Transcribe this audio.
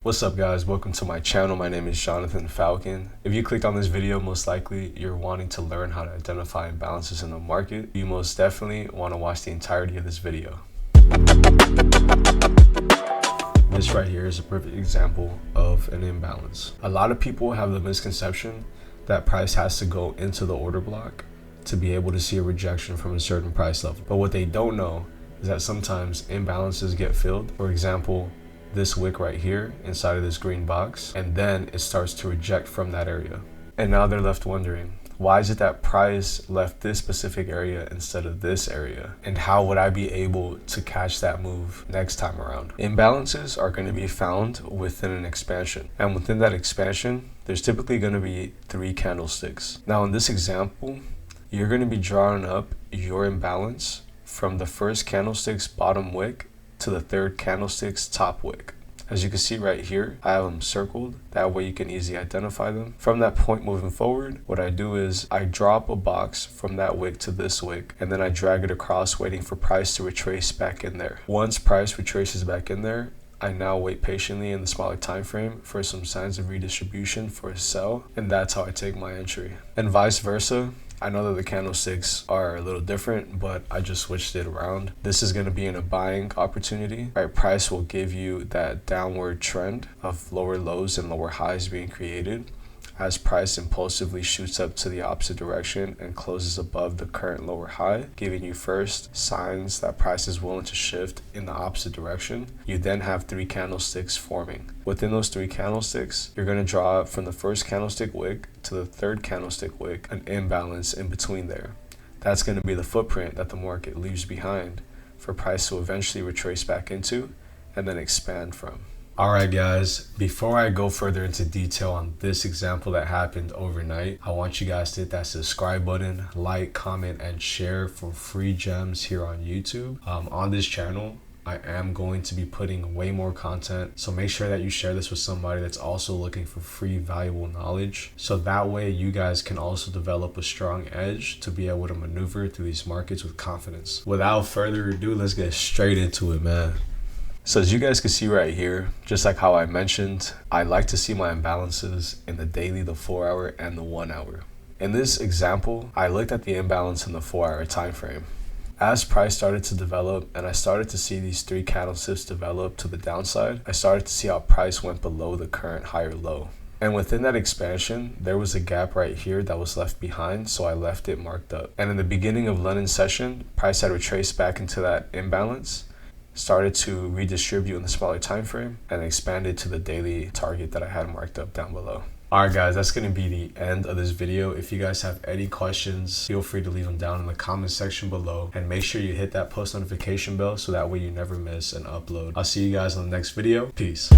What's up guys, welcome to my channel. My name is Jonathan Falcon. If you clicked on this video, most likely you're wanting to learn how to identify imbalances in the market. You most definitely want to watch the entirety of this video. This right here is a perfect example of an imbalance. A lot of people have the misconception that price has to go into the order block to be able to see a rejection from a certain price level. But what they don't know is that sometimes imbalances get filled. For example, this wick right here inside of this green box, and then it starts to reject from that area. And now they're left wondering, why is it that price left this specific area instead of this area? And how would I be able to catch that move next time around? Imbalances are going to be found within an expansion. And within that expansion, there's typically going to be 3 candlesticks. Now in this example, you're going to be drawing up your imbalance from the first candlestick's bottom wick to the third candlestick's top wick. As you can see right here, I have them circled. That way you can easily identify them. From that point moving forward, what I do is I drop a box from that wick to this wick, and then I drag it across, waiting for price to retrace back in there. Once price retraces back in there, I now wait patiently in the smaller time frame for some signs of redistribution for a sell, and that's how I take my entry. And vice versa. I know that the candlesticks are a little different, but I just switched it around. This is going to be in a buying opportunity. Right, price will give you that downward trend of lower lows and lower highs being created as price impulsively shoots up to the opposite direction and closes above the current lower high, giving you first signs that price is willing to shift in the opposite direction. You then have 3 candlesticks forming. Within those 3 candlesticks, you're going to draw from the first candlestick wick to the third candlestick wick an imbalance in between there. That's going to be the footprint that the market leaves behind for price to eventually retrace back into and then expand from. Alright guys, before I go further into detail on this example that happened overnight, I want you guys to hit that subscribe button, like, comment, and share for free gems here on YouTube. On this channel, I am going to be putting way more content, so make sure that you share this with somebody that's also looking for free valuable knowledge, so that way you guys can also develop a strong edge to be able to maneuver through these markets with confidence. Without further ado, let's get straight into it, man. So as you guys can see right here, just like how I mentioned, I like to see my imbalances in the daily, the 4-hour, and the 1-hour. In this example, I looked at the imbalance in the 4-hour time frame. As price started to develop and I started to see these 3 candlesticks develop to the downside, I started to see how price went below the current higher low. And within that expansion, there was a gap right here that was left behind, so I left it marked up. And in the beginning of London's session, price had retraced back into that imbalance, started to redistribute in the smaller time frame, and expanded to the daily target that I had marked up down below. Alright guys, that's going to be the end of this video. If you guys have any questions, feel free to leave them down in the comment section below, and make sure you hit that post notification bell so that way you never miss an upload. I'll see you guys on the next video. Peace.